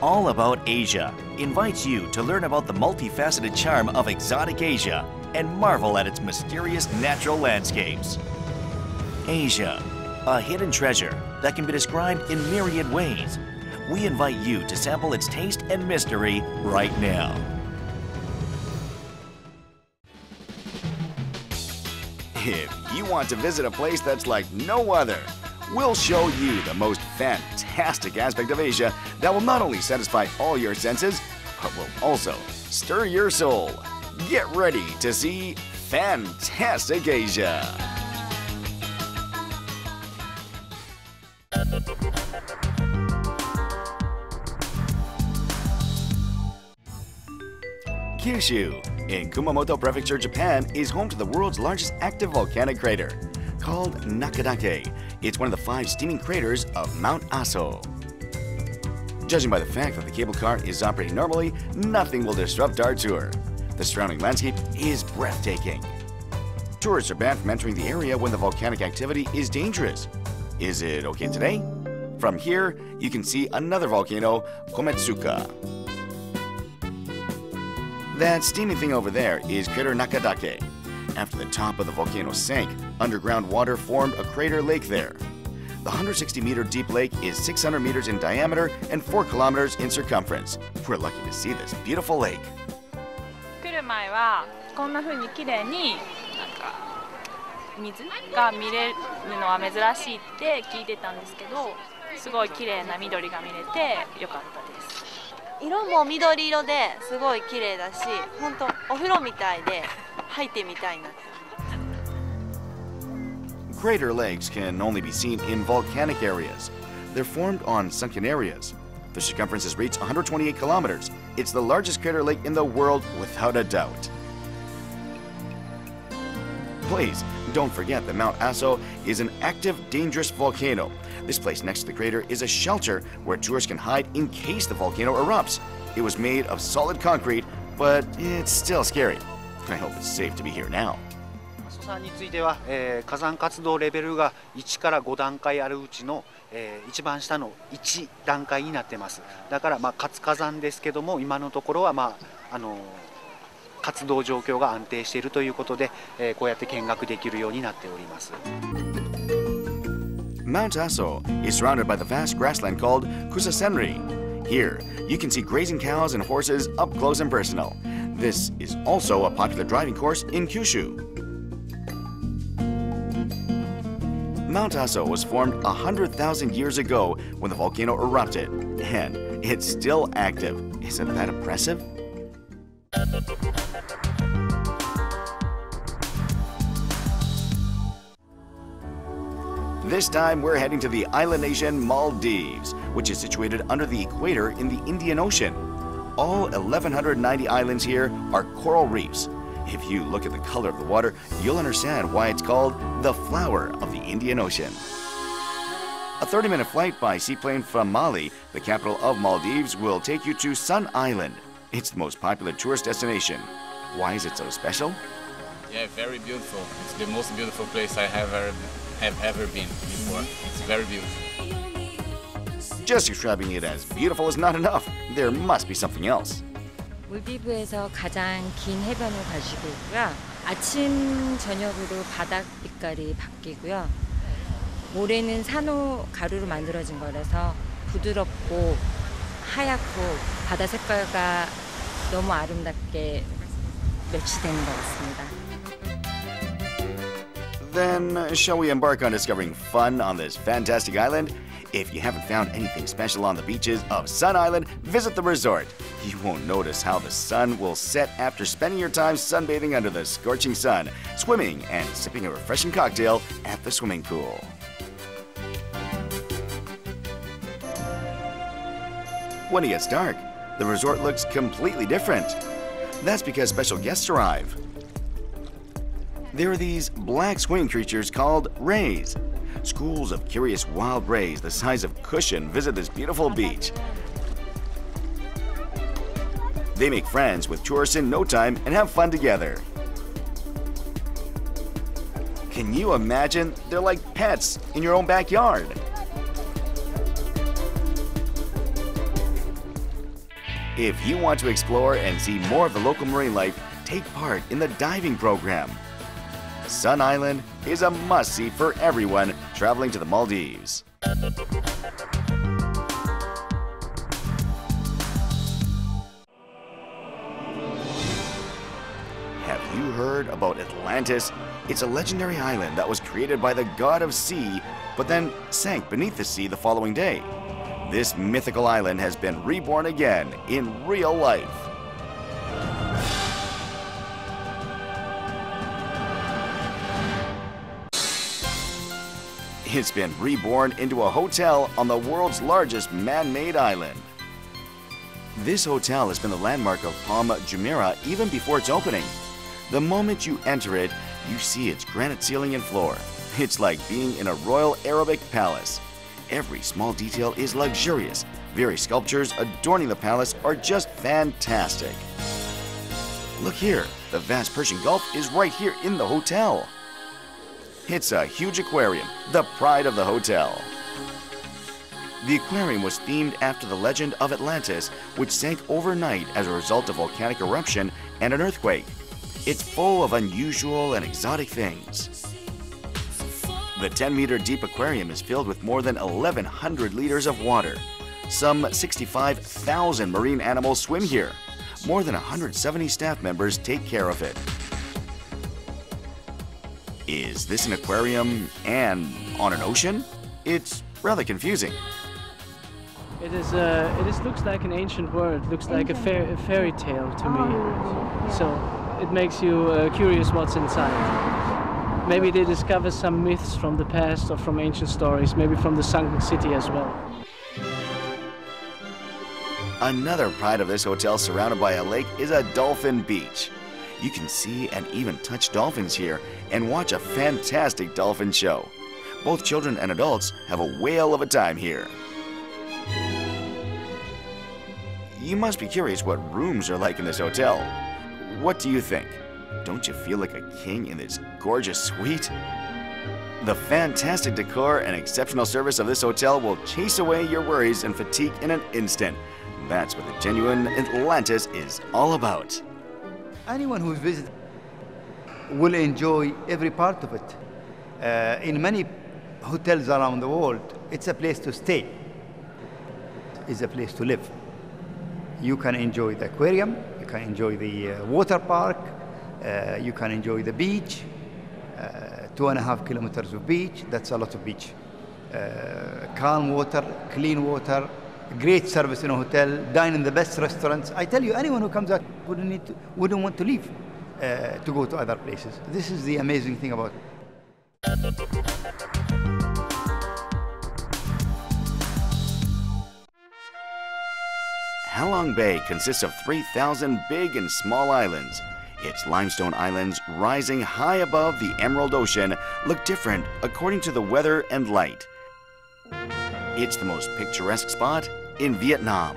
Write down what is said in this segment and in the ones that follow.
All About Asia invites you to learn about the multifaceted charm of exotic Asia and marvel at its mysterious natural landscapes. Asia, a hidden treasure that can be described in myriad ways. We invite you to sample its taste and mystery right now. If you want to visit a place that's like no other, we'll show you the most fantastic aspect of Asia that will not only satisfy all your senses, but will also stir your soul. Get ready to see fantastic Asia. Kyushu, in Kumamoto Prefecture, Japan, is home to the world's largest active volcanic crater, called Nakadake. It's one of the 5 steaming craters of Mount Aso. Judging by the fact that the cable car is operating normally, nothing will disrupt our tour. The surrounding landscape is breathtaking. Tourists are banned from entering the area when the volcanic activity is dangerous. Is it okay today? From here, you can see another volcano, Kometsuka. That steaming thing over there is crater Nakadake. After the top of the volcano sank, underground water formed a crater lake there. The 160-meter deep lake is 600 meters in diameter and 4 kilometers in circumference. We're lucky to see this beautiful lake. 来る前はこんな風に綺麗に水が見れるのは珍しいって聞いてたんですけど、すごい綺麗な緑が見れてよかったです。色も緑色ですごい綺麗だし、本当お風呂みたいで入ってみたいなって。Crater lakes can only be seen in volcanic areas. They're formed on sunken areas. The circumference has reached 128 kilometers. It's the largest crater lake in the world without a doubt. Please, don't forget that Mount Aso is an active, dangerous volcano. This place next to the crater is a shelter where tourists can hide in case the volcano erupts. It was made of solid concrete, but it's still scary. I hope it's safe to be here now. 阿蘇山については、火山活動レベルが1から5段階あるうちの、一番下の1段階になってます。だから、活火山ですけども、今のところは、活動状況が安定しているということで、こうやって見学できるようになっております。Mount Aso is surrounded by the vast grassland called Kusasenri. Here, you can see grazing cows and horses up close and personal. This is also a popular driving course in Kyushu. Mount Aso was formed 100,000 years ago when the volcano erupted, and it's still active. Isn't that impressive? This time we're heading to the island nation Maldives, which is situated under the equator in the Indian Ocean. All 1,190 islands here are coral reefs. If you look at the color of the water, you'll understand why it's called the flower of the Indian Ocean. A 30-minute flight by seaplane from Mali, the capital of Maldives, will take you to Sun Island. It's the most popular tourist destination. Why is it so special? Yeah, very beautiful. It's the most beautiful place I have ever been before. It's very beautiful. Just describing it as beautiful is not enough. There must be something else. 몰디브에서 가장 긴 해변을 가지고 있고요. 아침 저녁으로 바닥 빛깔이 바뀌고요. 모래는 산호 가루로 만들어진 거라서 부드럽고 하얗고 바다 색깔과 너무 아름답게 매치되는 것 같습니다. Then, shall we embark on discovering fun on this fantastic island? If you haven't found anything special on the beaches of Sun Island, visit the resort. You won't notice how the sun will set after spending your time sunbathing under the scorching sun, swimming, and sipping a refreshing cocktail at the swimming pool. When it gets dark, the resort looks completely different. That's because special guests arrive. There are these black swimming creatures called rays. Schools of curious wild rays the size of cushion visit this beautiful beach. They make friends with tourists in no time and have fun together. Can you imagine? They're like pets in your own backyard. If you want to explore and see more of the local marine life, take part in the diving program. Sun Island is a must-see for everyone traveling to the Maldives. Have you heard about Atlantis? It's a legendary island that was created by the god of sea, but then sank beneath the sea the following day. This mythical island has been reborn again in real life. It's been reborn into a hotel on the world's largest man-made island. This hotel has been the landmark of Palm Jumeirah even before its opening. The moment you enter it, you see its granite ceiling and floor. It's like being in a royal Arabic palace. Every small detail is luxurious. Various sculptures adorning the palace are just fantastic. Look here, the vast Persian Gulf is right here in the hotel. It's a huge aquarium, the pride of the hotel. The aquarium was themed after the legend of Atlantis, which sank overnight as a result of volcanic eruption and an earthquake. It's full of unusual and exotic things. The 10-meter deep aquarium is filled with more than 1,100 liters of water. Some 65,000 marine animals swim here. More than 170 staff members take care of it. Is this an aquarium and on an ocean? It's rather confusing. It looks like an ancient world. It looks like a fairy tale to me. So it makes you curious what's inside. Maybe they discover some myths from the past or from ancient stories, maybe from the sunken city as well. Another pride of this hotel surrounded by a lake is a dolphin beach. You can see and even touch dolphins here and watch a fantastic dolphin show. Both children and adults have a whale of a time here. You must be curious what rooms are like in this hotel. What do you think? Don't you feel like a king in this gorgeous suite? The fantastic decor and exceptional service of this hotel will chase away your worries and fatigue in an instant. That's what the genuine Atlantis is all about. Anyone who visits will enjoy every part of it. In many hotels around the world, it's a place to stay. It's a place to live. You can enjoy the aquarium, you can enjoy the water park, you can enjoy the beach, 2.5 kilometers of beach, that's a lot of beach. Calm water, clean water, great service in a hotel, dine in the best restaurants. I tell you, anyone who comes out wouldn't want to leave to go to other places. This is the amazing thing about it. Halong Bay consists of 3,000 big and small islands. Its limestone islands, rising high above the Emerald Ocean, look different according to the weather and light. It's the most picturesque spot in Vietnam.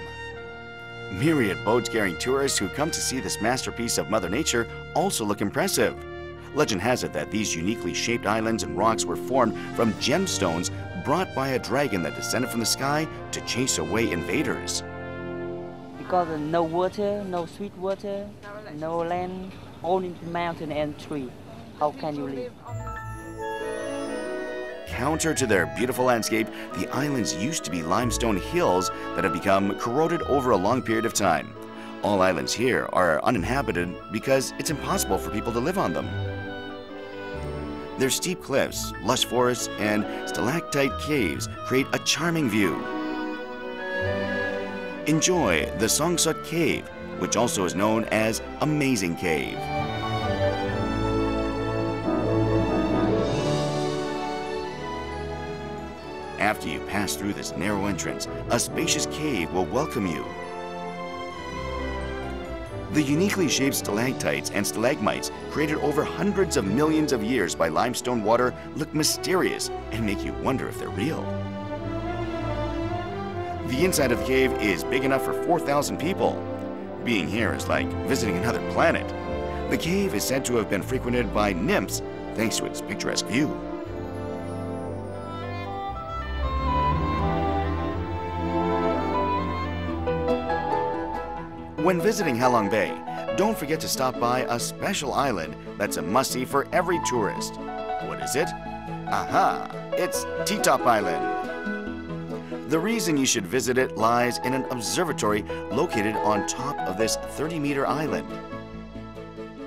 Myriad boats carrying tourists who come to see this masterpiece of Mother Nature also look impressive. Legend has it that these uniquely shaped islands and rocks were formed from gemstones brought by a dragon that descended from the sky to chase away invaders. Because no water, no sweet water, no land, only mountain and tree. How can you live? Counter to their beautiful landscape, the islands used to be limestone hills that have become corroded over a long period of time. All islands here are uninhabited because it's impossible for people to live on them. Their steep cliffs, lush forests, and stalactite caves create a charming view. Enjoy the Songsut Cave, which also is known as Amazing Cave. After you pass through this narrow entrance, a spacious cave will welcome you. The uniquely shaped stalactites and stalagmites, created over hundreds of millions of years by limestone water, look mysterious and make you wonder if they're real. The inside of the cave is big enough for 4,000 people. Being here is like visiting another planet. The cave is said to have been frequented by nymphs thanks to its picturesque view. When visiting Halong Bay, don't forget to stop by a special island that's a must-see for every tourist. What is it? Aha! It's T-Top Island. The reason you should visit it lies in an observatory located on top of this 30-meter island.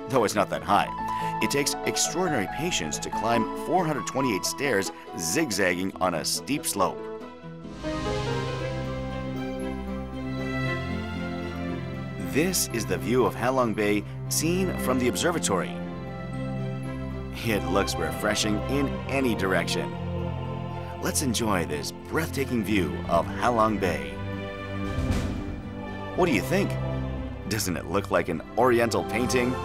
Though it's not that high, it takes extraordinary patience to climb 428 stairs zigzagging on a steep slope. This is the view of Halong Bay seen from the observatory. It looks refreshing in any direction. Let's enjoy this breathtaking view of Halong Bay. What do you think? Doesn't it look like an oriental painting?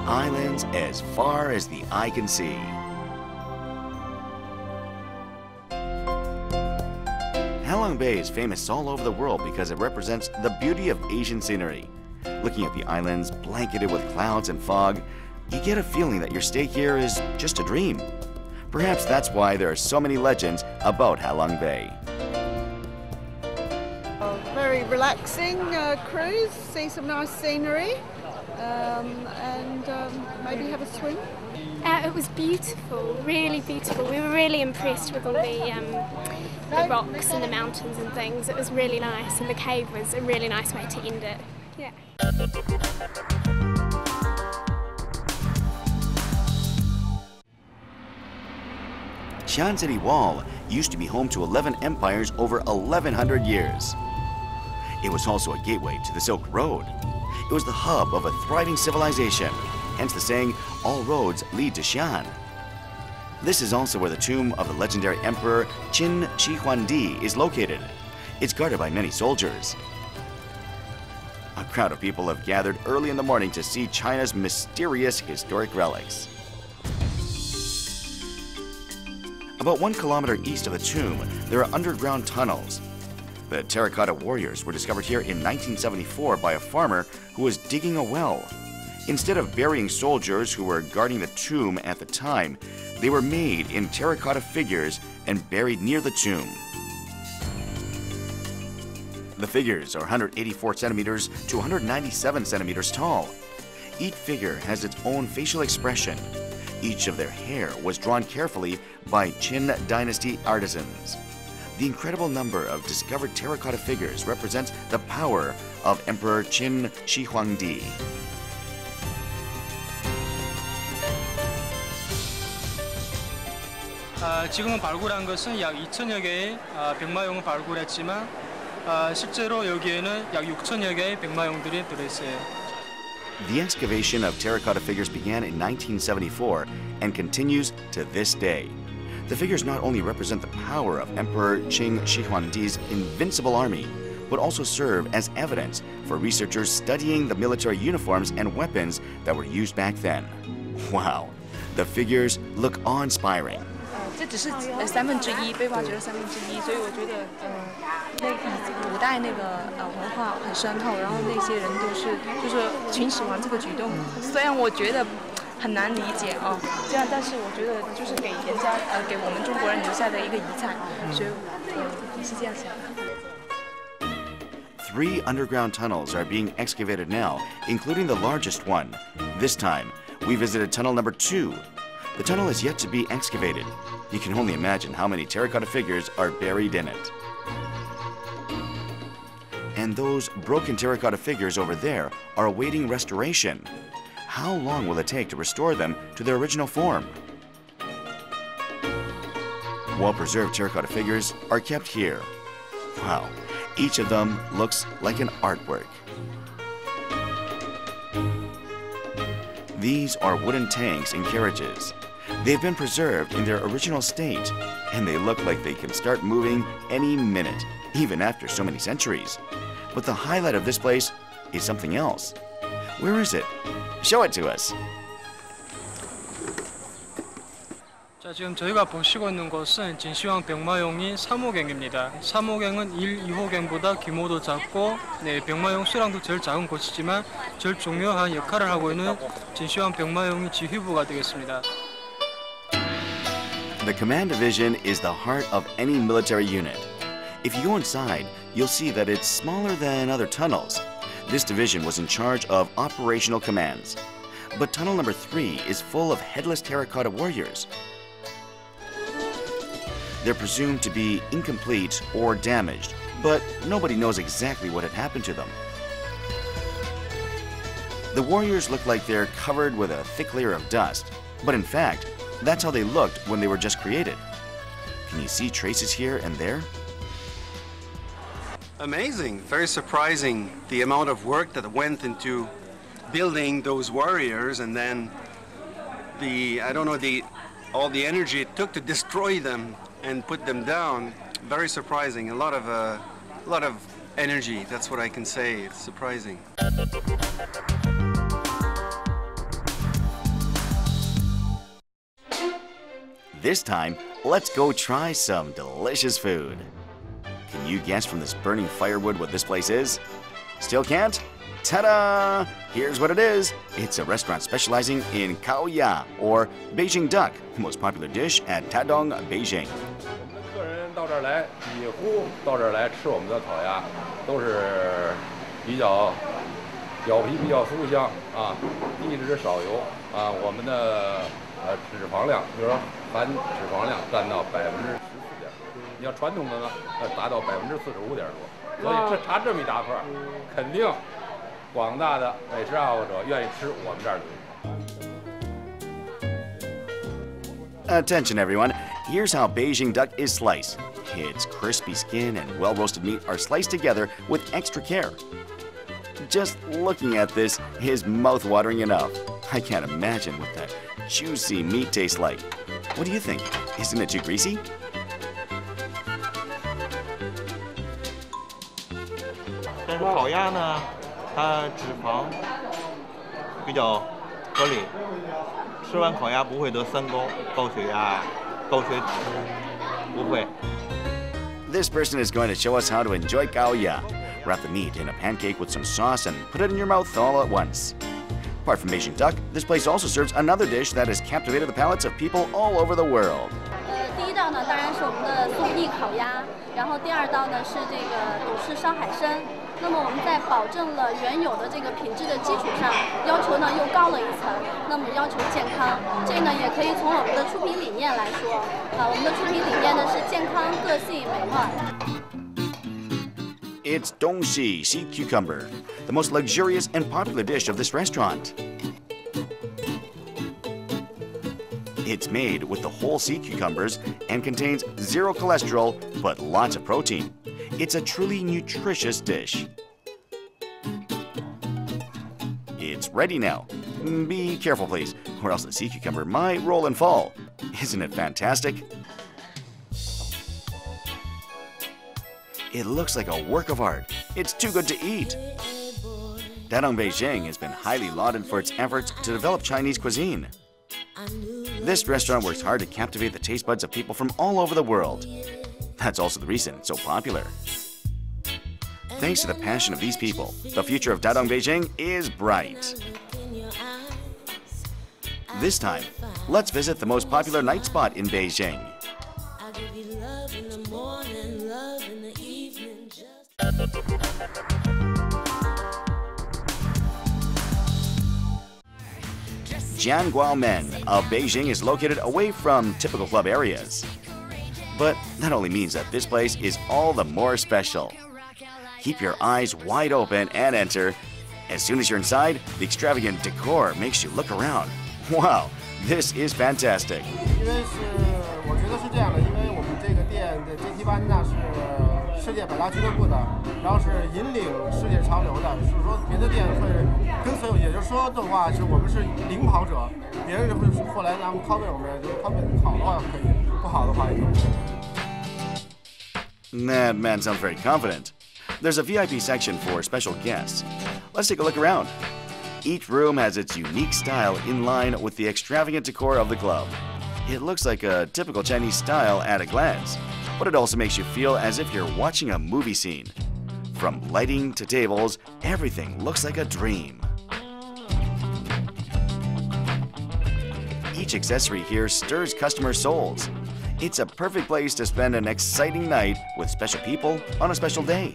Islands as far as the eye can see. Halong Bay is famous all over the world because it represents the beauty of Asian scenery. Looking at the islands blanketed with clouds and fog, you get a feeling that your stay here is just a dream. Perhaps that's why there are so many legends about Halong Bay. Very relaxing cruise, see some nice scenery, and maybe have a swim. It was beautiful, really beautiful. We were really impressed with all the rocks and the mountains and things. It was really nice, and the cave was a really nice way to end it. Yeah. Xi'an City Wall used to be home to 11 empires over 1,100 years. It was also a gateway to the Silk Road. It was the hub of a thriving civilization, hence the saying, all roads lead to Xi'an. This is also where the tomb of the legendary emperor Qin Shi Huangdi is located. It's guarded by many soldiers. A crowd of people have gathered early in the morning to see China's mysterious historic relics. About 1 kilometer east of the tomb, there are underground tunnels. The Terracotta Warriors were discovered here in 1974 by a farmer who was digging a well. Instead of burying soldiers who were guarding the tomb at the time, they were made in terracotta figures and buried near the tomb. The figures are 184 centimeters to 197 centimeters tall. Each figure has its own facial expression. Each of their hair was drawn carefully by Qin Dynasty artisans. The incredible number of discovered terracotta figures represents the power of Emperor Qin Shi Huangdi. 지금은 발굴한 것은 약 2,000여 개의 백마용을 발굴했지만 실제로 여기에는 약 6,000여 개의 백마용들이 들어있어요. The excavation of terracotta figures began in 1974 and continues to this day. The figures not only represent the power of Emperor Qin Shi Huangdi's invincible army, but also serve as evidence for researchers studying the military uniforms and weapons that were used back then. Wow, the figures look awe-inspiring. 这只是1/3，被挖掘了1/3，所以我觉得那古代那个文化很深厚，然后那些人都是就是挺喜欢这个举动，虽然我觉得很难理解哦，这样，但是我觉得就是给人家给我们中国人留下的一个遗产，所以我是这样想的。 3 underground tunnels are being excavated now, including the largest one. This time, we visited tunnel number 2. The tunnel is yet to be excavated. You can only imagine how many terracotta figures are buried in it. And those broken terracotta figures over there are awaiting restoration. How long will it take to restore them to their original form? Well-preserved terracotta figures are kept here. Wow, each of them looks like an artwork. These are wooden tanks and carriages. They've been preserved in their original state, and they look like they can start moving any minute, even after so many centuries. But the highlight of this place is something else. Where is it? Show it to us. 자, 지금 저희가 보시고 있는 곳은 진시황 백마용이 3호갱입니다. 3호갱은 1, 2호갱보다 규모도 작고 백마용 수량도 제일 작은 곳이지만 제일 중요한 역할을 하고 있는 진시황 백마용이 지휘부가 되겠습니다. The command division is the heart of any military unit. If you go inside, you'll see that it's smaller than other tunnels. This division was in charge of operational commands. But tunnel number 3 is full of headless terracotta warriors. They're presumed to be incomplete or damaged, but nobody knows exactly what had happened to them. The warriors look like they're covered with a thick layer of dust, but in fact, that's how they looked when they were just created. Can you see traces here and there? Amazing, very surprising the amount of work that went into building those warriors, and then all the energy it took to destroy them and put them down. Very surprising. A lot of energy. That's what I can say. It's surprising. This time, let's go try some delicious food. Can you guess from this burning firewood what this place is? Still can't? Ta-da! Here's what it is. It's a restaurant specializing in kaoya, or Beijing Duck, the most popular dish at Tadong, Beijing. 客人到这儿来，几乎到这儿来吃我们的烤鸭，都是比较表皮比较酥香啊，低脂少油啊，我们的脂肪量，比如说含脂肪量占到14.多，你要传统的呢，达到45.多，所以这差这么一大块，肯定广大的美食爱好者愿意吃我们这儿的。 Attention everyone, here's how Beijing duck is sliced. Its crispy skin and well-roasted meat are sliced together with extra care. Just looking at this is mouth-watering enough. I can't imagine what that juicy meat tastes like. What do you think? Isn't it too greasy? 但是烤鸭呢，它脂肪比较合理。 吃完烤鸭不会得三高，高血压、高血脂，不会。 This person is going to show us how to enjoy kaoya. Wrap the meat in a pancake with some sauce and put it in your mouth all at once. Apart from Beijing duck, this place also serves another dish that has captivated the palates of people all over the world. 第一道呢，当然是我们的松地烤鸭，然后第二道呢是这个董氏烧海参。 那么我们在保证了原有的这个品质的基础上，要求呢又高了一层。那么要求健康，这个呢也可以从我们的出品理念来说，我们的出品理念呢是健康、个性、美味。It's dongxi, sea cucumber, the most luxurious and popular dish of this restaurant. It's made with the whole sea cucumbers and contains 0 cholesterol but lots of protein. It's a truly nutritious dish. It's ready now. Be careful, please, or else the sea cucumber might roll and fall. Isn't it fantastic? It looks like a work of art. It's too good to eat. Dadong Beijing has been highly lauded for its efforts to develop Chinese cuisine. This restaurant works hard to captivate the taste buds of people from all over the world. That's also the reason it's so popular. Thanks to the passion of these people, the future of Dadong Beijing is bright. This time, let's visit the most popular night spot in Beijing. Jianguamen of Beijing is located away from typical club areas. But that only means that this place is all the more special. Keep your eyes wide open and enter. As soon as you're inside, the extravagant decor makes you look around. Wow, this is fantastic. 因为我觉得是这样的，因为我们这个店的阶梯班呢是世界百大俱乐部的，然后是引领世界潮流的，是说别的店会跟随，也就是说的话是我们是领跑者，别人会后来他们 copy 我们，就是他们好的话可以，不好的话也就。That man sounds very confident. There's a VIP section for special guests. Let's take a look around. Each room has its unique style in line with the extravagant decor of the club. It looks like a typical Chinese style at a glance, but it also makes you feel as if you're watching a movie scene. From lighting to tables, everything looks like a dream. Each accessory here stirs customer souls. It's a perfect place to spend an exciting night with special people on a special day.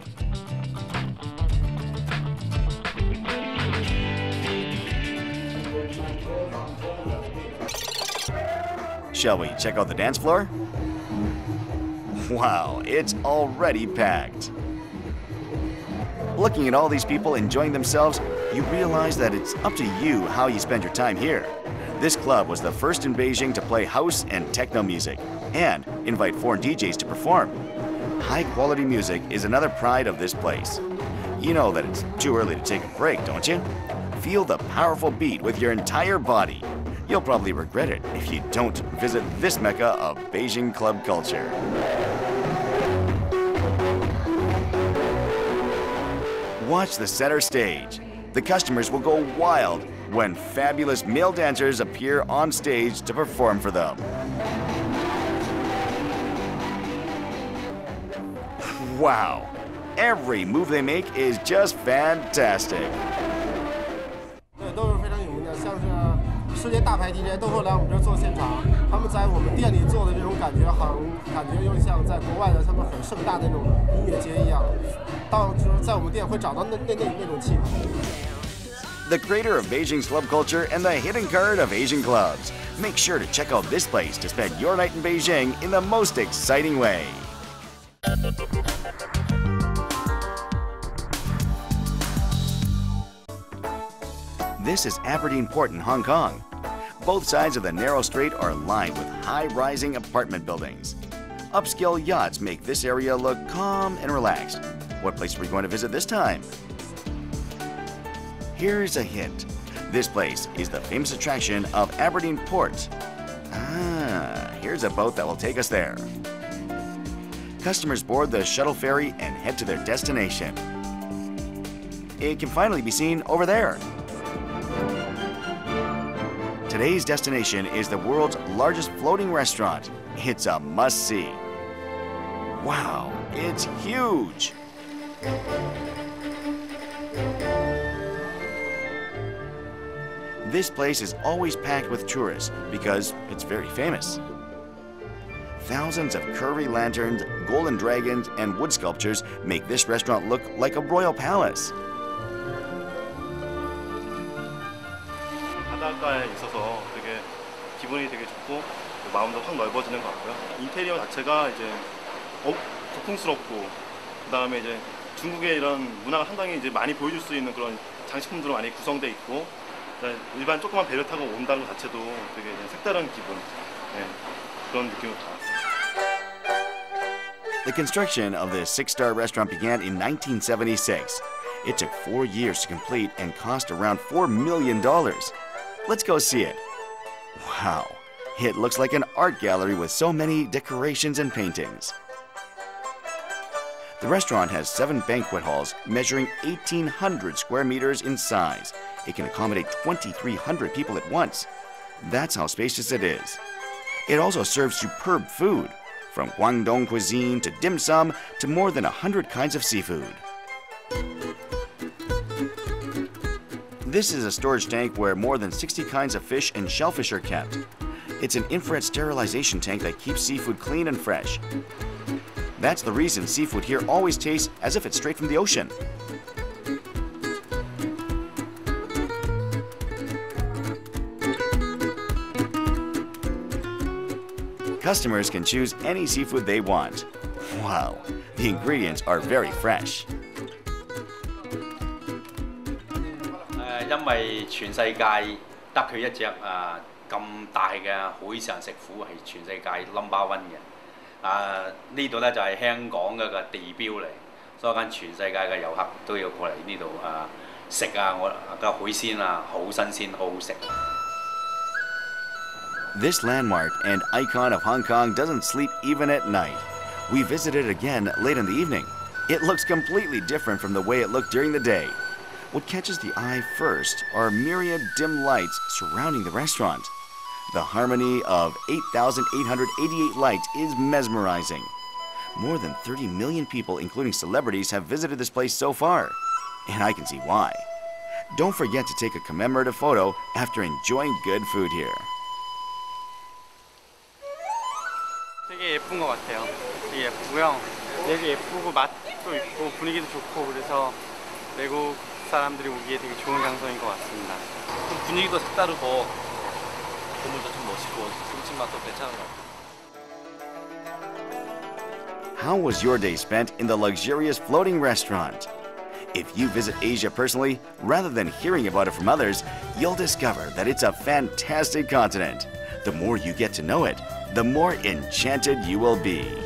Shall we check out the dance floor? Wow, it's already packed. Looking at all these people enjoying themselves, you realize that it's up to you how you spend your time here. This club was the first in Beijing to play house and techno music and invite foreign DJs to perform. High-quality music is another pride of this place. You know that it's too early to take a break, don't you? Feel the powerful beat with your entire body. You'll probably regret it if you don't visit this mecca of Beijing club culture. Watch the center stage. The customers will go wild when fabulous male dancers appear on stage to perform for them. Wow, every move they make is just fantastic. 都是非常有名的，像是世界大牌 DJ 都会来我们这儿做现场。他们在我们店里做的这种感觉，感觉又像在国外的他们很盛大的那种音乐节一样。就是在我们店会找到那种气氛。 The creator of Beijing's club culture and the hidden card of Asian clubs. Make sure to check out this place to spend your night in Beijing in the most exciting way. This is Aberdeen Port in Hong Kong. Both sides of the narrow strait are lined with high-rising apartment buildings. Upscale yachts make this area look calm and relaxed. What place are we going to visit this time? Here's a hint. This place is the famous attraction of Aberdeen Port. Here's a boat that will take us there. Customers board the shuttle ferry and head to their destination. It can finally be seen over there. Today's destination is the world's largest floating restaurant. It's a must-see. Wow, it's huge! This place is always packed with tourists because it's very famous. Thousands of curvy lanterns, golden dragons, and wood sculptures make this restaurant look like a royal palace. 바닷가에 있어서 되게 기분이 되게 좋고 마음도 확 넓어지는 것 같고요. 인테리어 자체가 이제 고풍스럽고 그다음에 이제 중국의 이런 문화가 상당히 이제 많이 보여줄 수 있는 그런 장식품들로 많이 구성돼 있고 일반 조그만 배를 타고 온다는 것 자체도 되게 색다른 기분 그런 느낌을 받았어요. The construction of this six-star restaurant began in 1976. It took 4 years to complete and cost around $4 million. Let's go see it. Wow, it looks like an art gallery with so many decorations and paintings. The restaurant has 7 banquet halls measuring 1,800 square meters in size. It can accommodate 2,300 people at once. That's how spacious it is. It also serves superb food, from Guangdong cuisine to dim sum to more than 100 kinds of seafood. This is a storage tank where more than 60 kinds of fish and shellfish are kept. It's an infrared sterilization tank that keeps seafood clean and fresh. That's the reason seafood here always tastes as if it's straight from the ocean. Customers can choose any seafood they want. Wow, the ingredients are very fresh. 因為全世界得佢一隻咁大嘅海上食府係全世界 No.1 嘅。呢度咧就係香港嘅個地標嚟，所以間全世界嘅遊客都要過嚟呢度食我嘅海鮮好新鮮，好好食。This landmark and icon of Hong Kong doesn't sleep even at night. We visited it again late in the evening. It looks completely different from the way it looked during the day. What catches the eye first are myriad dim lights surrounding the restaurant. The harmony of 8,888 lights is mesmerizing. More than 30 million people, including celebrities, have visited this place so far. And I can see why. Don't forget to take a commemorative photo after enjoying good food here. 되게 예쁜 것 같아요. 되게 예쁘고요. 되게 예쁘고 맛도 있고 분위기도 좋고 그래서 외국 사람들이 오기에 되게 좋은 장소인 것 같습니다. 좀 분위기도 색다르고 건물도 좀 멋있고 음식 맛도 괜찮은 것 같아요. How was your day spent in the luxurious floating restaurant? If you visit Asia personally, rather than hearing about it from others, you'll discover that it's a fantastic continent. The more you get to know it, the more enchanted you will be.